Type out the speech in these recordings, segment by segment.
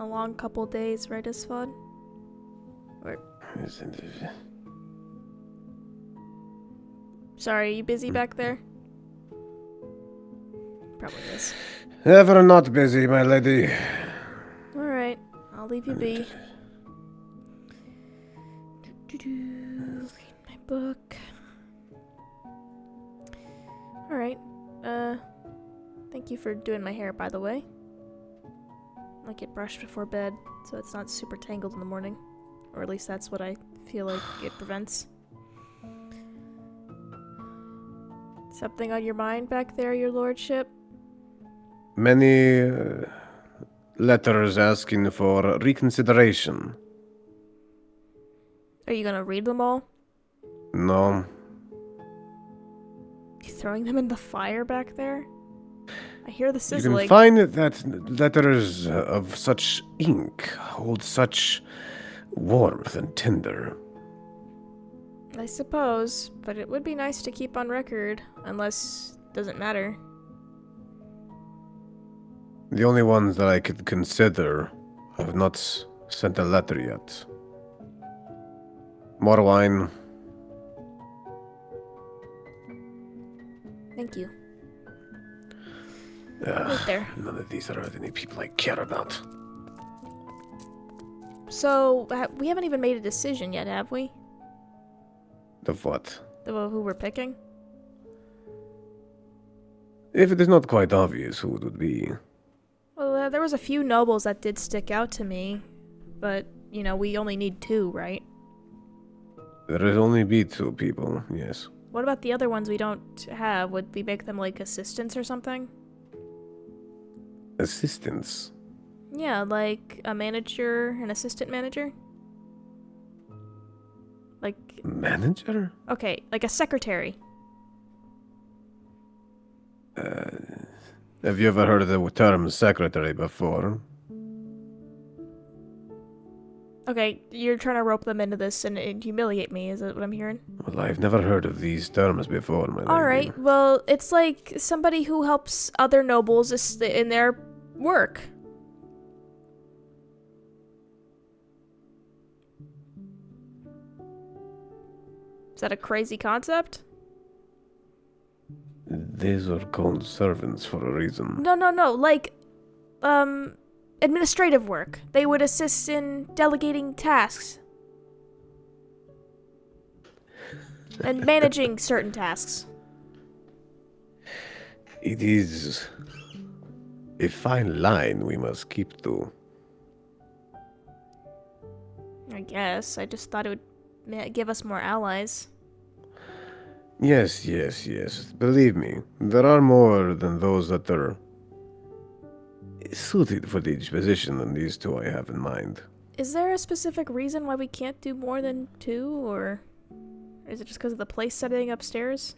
a long couple days, right, Isfod? Or... Sorry, are you busy back there? Probably is. Ever not busy, my lady. Alright, I'll leave you be. Read my book. Alright, thank you for doing my hair, by the way. I like it brushed before bed, so it's not super tangled in the morning. Or at least that's what I feel like it prevents. Something on your mind back there, your lordship? Many letters asking for reconsideration. Are you gonna read them all? No. You throwing them in the fire back there? I hear the You sizzling. can find that letters of such ink hold such warmth and tender. I suppose, but it would be nice to keep on record, unless it doesn't matter. The only ones that I could consider have not sent a letter yet. More wine. Thank you. Right there. None of these are any people I care about. So, we haven't even made a decision yet, have we? Of what? Who we're picking? If it is not quite obvious who it would be. Well, there was a few nobles that did stick out to me, but, you know, we only need 2, right? There will only be 2 people, yes. What about the other ones we don't have? Would we make them, like, assistants or something? Assistants? Yeah, like a manager, an assistant manager? Like... Manager? Okay, like a secretary. Have you ever heard of the term secretary before? Okay, you're trying to rope them into this and humiliate me, is that what I'm hearing? Well, I've never heard of these terms before, my lady. Alright, well, it's like somebody who helps other nobles in their work. Is that a crazy concept? These are called servants for a reason. No, like, administrative work. They would assist in delegating tasks. And managing certain tasks. It is a fine line we must keep to. I guess. I just thought it would give us more allies. Yes. Believe me, there are more than those that are suited for each position than these 2 I have in mind. Is there a specific reason why we can't do more than 2, or is it just because of the place setting upstairs?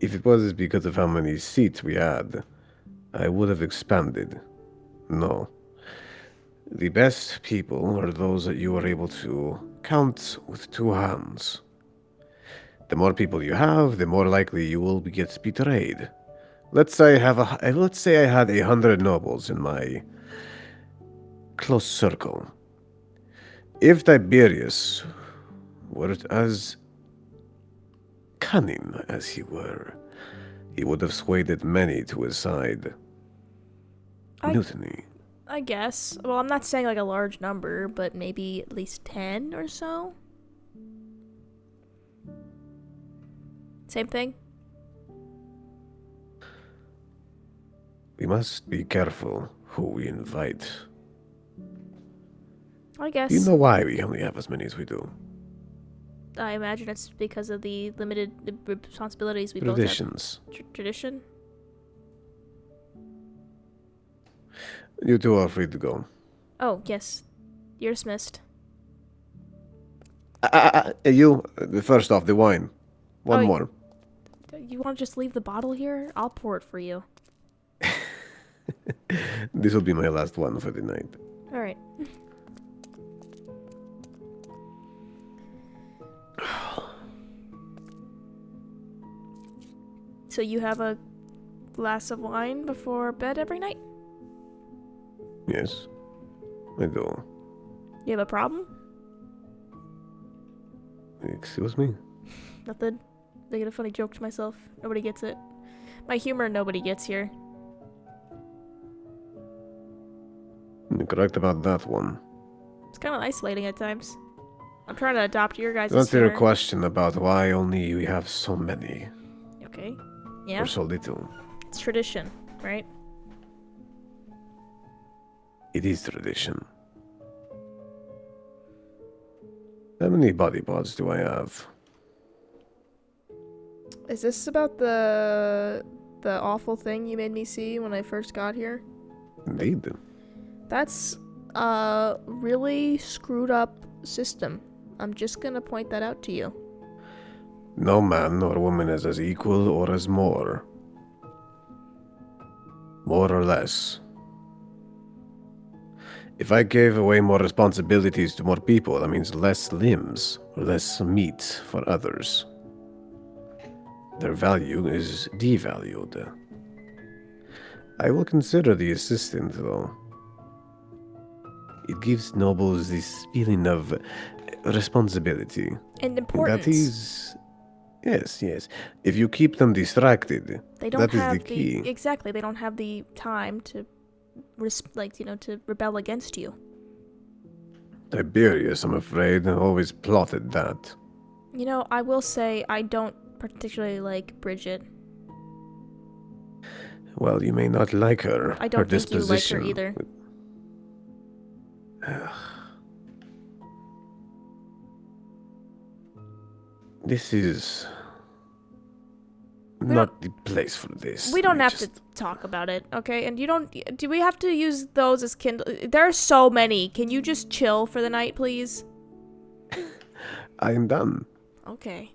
If it was because of how many seats we had, I would have expanded. No. The best people are those that you are able to count with 2 hands. The more people you have, the more likely you will get betrayed. Let's say I had 100 nobles in my close circle. If Tiberius were as cunning as he were, he would have swayed many to his side. Mutiny. I guess. Well, I'm not saying like a large number, but maybe at least 10 or so? Same thing? We must be careful who we invite. I guess. Do you know why we only have as many as we do? I imagine it's because of the limited responsibilities we both have. Traditions. Tradition? You 2 are free to go. Oh, yes. You're dismissed. You, first off, the wine. One Oh, more. You want to just leave the bottle here? I'll pour it for you. This will be my last one for the night. Alright. So you have a glass of wine before bed every night? Yes, I do. You have a problem? Excuse me? Nothing. Making a funny joke to myself. Nobody gets it. My humor nobody gets here. You're correct about that one. It's kind of isolating at times. I'm trying to adopt your guys' To answer your humor. question about why only we have so many Okay. Yeah. or so little, It's tradition, right? it is tradition. How many body parts do I have? Is this about the awful thing you made me see when I first got here? Indeed. That's a really screwed up system. I'm just gonna point that out to you. No man or woman is as equal or as more. More or less. If I gave away more responsibilities to more people, that means less limbs or less meat for others. Their value is devalued. I will consider the assistant, though. It gives nobles this feeling of responsibility. And And importance. that is... Yes, yes. If you keep them distracted, They don't that is have the key. exactly. They don't have the time to, to rebel against you. Tiberius, I'm afraid, always plotted that. You know, I will say I don't particularly like Bridget. Well, you may not like her. I don't her think you like her disposition. either. This is We not the place for this. We don't We have just- to talk about it, okay? And you don't. Do we have to use those as kindle? There are so many. Can you just chill for the night, please? I am done. Okay.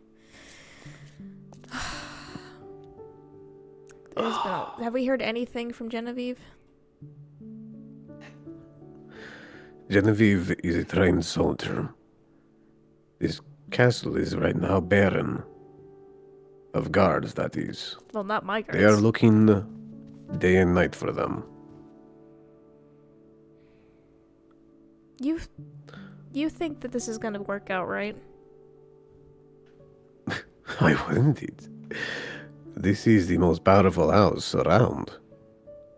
Have we heard anything from Genevieve? Genevieve is a trained soldier. This castle is right now barren. Of guards, that is. Well, not my guards. They are looking day and night for them. You think that this is gonna work out, right? Why wouldn't it? This is the most powerful house around.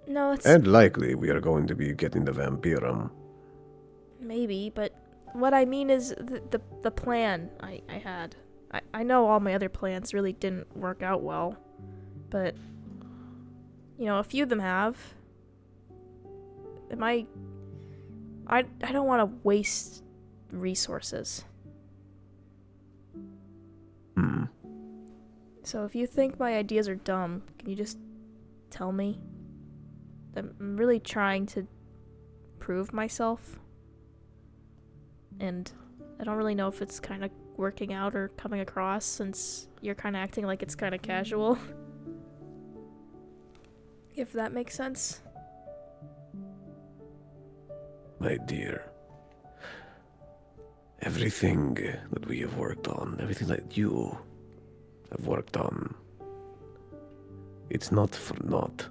No, it's And likely we are going to be getting the vampirum. maybe, but what I mean is the plan I had. I know all my other plans really didn't work out well, but you know, a few of them have. I don't want to waste resources. Hmm. So if you think my ideas are dumb, can you just tell me? I'm really trying to prove myself. And I don't really know if it's kind of working out or coming across, since you're kind of acting like it's kind of casual. If that makes sense. My dear, everything that we have worked on, everything that you have worked on, it's not for naught.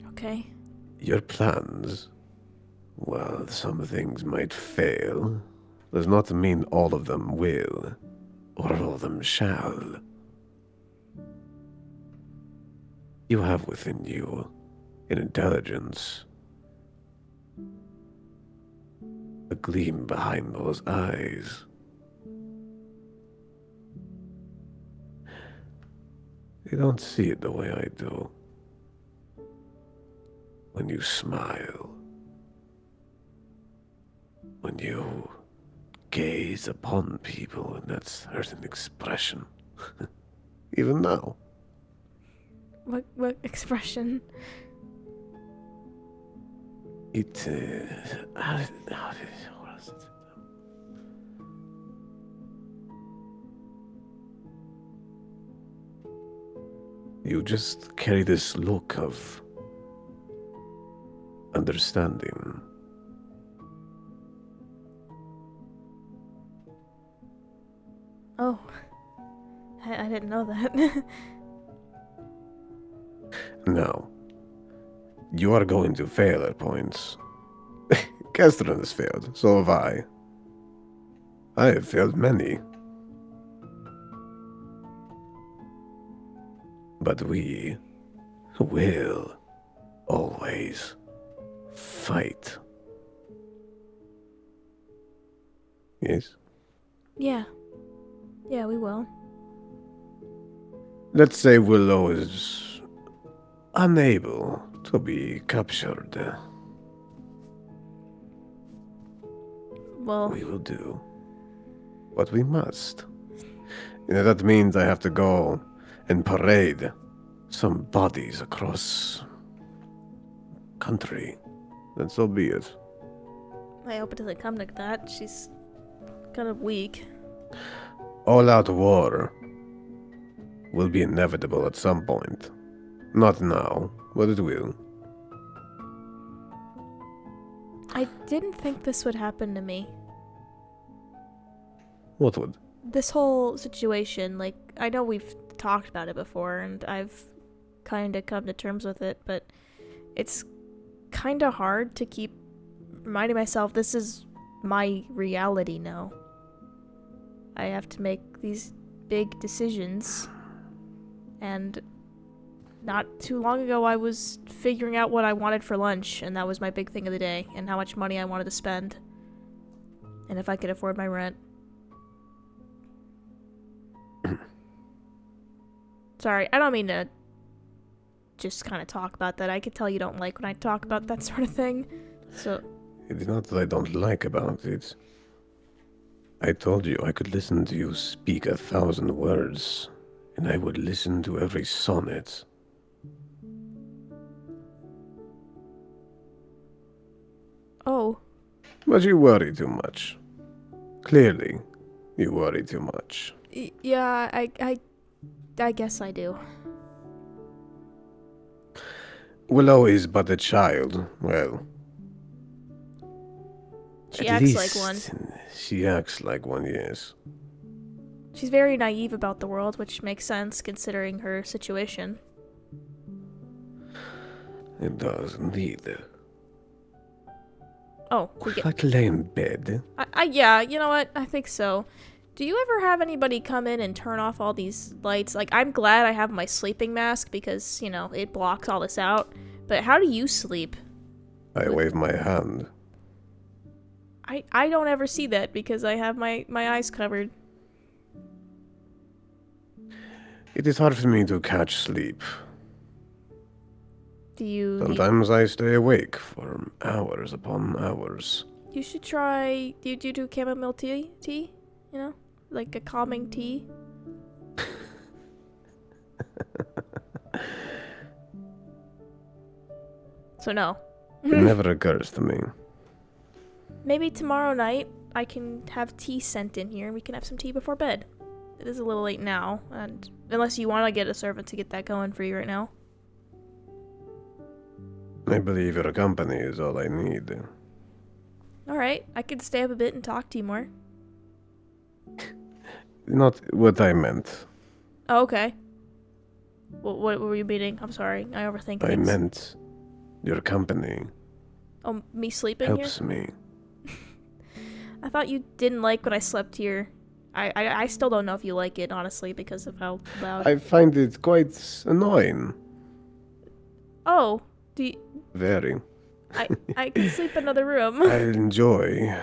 Okay. Your plans, well, some things might fail, does not mean all of them will, or all of them shall. You have within you an intelligence, a gleam behind those eyes. You don't see it the way I do. When you smile, when you gaze upon people in that certain expression, even now. What expression? It, what is it? You just carry this look of understanding. Oh. I didn't know that. No. You are going to fail at points. Castron has failed, so have I. I have failed many. But we will always fight. Yes? Yeah. Yeah, we will. Let's say Willow is unable to be captured. Well, We will do what we must. That means I have to go and parade some bodies across country. Then so be it. I hope it doesn't come to that. She's kind of weak. All-out war will be inevitable at some point. Not now, but it will. I didn't think this would happen to me. What would? This whole situation, like, I know we've talked about it before, and I've kind of come to terms with it, but it's kind of hard to keep reminding myself this is my reality now. I have to make these big decisions, and not too long ago I was figuring out what I wanted for lunch, and that was my big thing of the day, and how much money I wanted to spend, and if I could afford my rent. Sorry, I don't mean to just kind of talk about that. I could tell you don't like when I talk about that sort of thing, so... It is not that I don't like about it. I told you I could listen to you speak 1,000 words, and I would listen to every sonnet. Oh. But you worry too much. Clearly, you worry too much. Yeah, I guess I do. Willow is but a child. Well, She at acts least like one. She acts like one, yes. She's very naive about the world, which makes sense considering her situation. It does indeed. Oh, Would you like to lay in bed? yeah, you know what? I think so. Do you ever have anybody come in and turn off all these lights? Like, I'm glad I have my sleeping mask because, you know, it blocks all this out. But how do you sleep? I wave my hand. I don't ever see that because I have my eyes covered. It is hard for me to catch sleep. Do you... Sometimes I stay awake for hours upon hours. You should try... Do you do chamomile tea? You know? Like a calming tea? So no. It never occurs to me. Maybe tomorrow night I can have tea sent in here and we can have some tea before bed. It is a little late now, and unless you want to get a servant to get that going for you right now. I believe your company is all I need. Alright, I could stay up a bit and talk to you more. Not what I meant. Oh, okay. What were you meaning? I'm sorry, I overthink I things. meant your company Oh, me sleeping helps here? me. I thought you didn't like when I slept here. I still don't know if you like it, honestly, because of how loud... I find it quite annoying. Oh, do you... Very. I can sleep in another room. I enjoy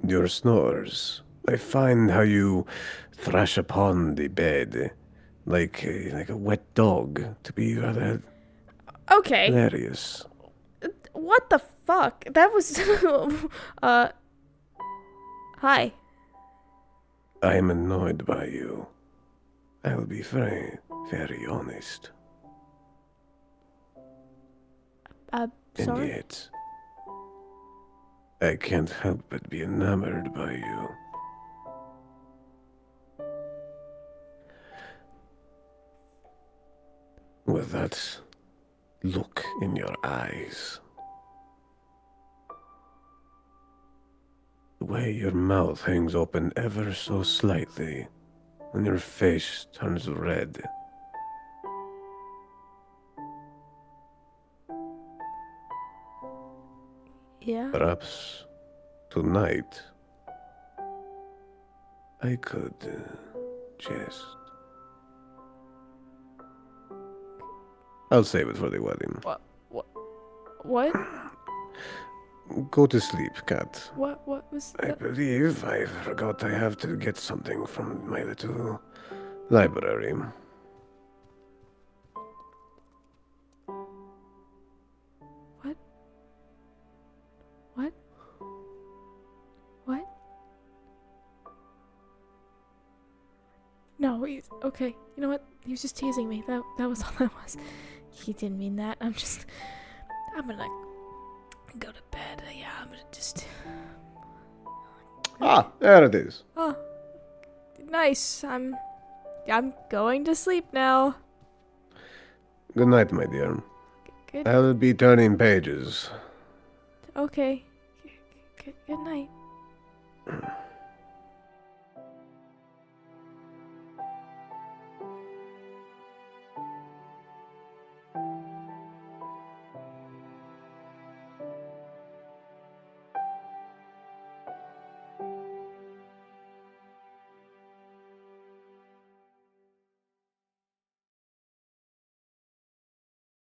your snores. I find how you thrash upon the bed like a wet dog to be rather Okay. hilarious. What the fuck? That was... Hi. I am annoyed by you. I will be very, very honest. And Sorry? yet, I can't help but be enamored by you. With that look in your eyes. The way your mouth hangs open ever so slightly. and your face turns red. Yeah? Perhaps tonight I could just. I'll save it for the wedding. What? What? Go to sleep, cat. What was I that? believe I forgot I have to get something from my little library. What? What? What? No, he's okay. You know what? He was just teasing me. That was all that was. He didn't mean that. I'm gonna go to bed. Yeah, I'm gonna just. Ah, there it is. Oh, nice. I'm going to sleep now. Good night, my dear. Good. I'll be turning pages. Okay. Good night.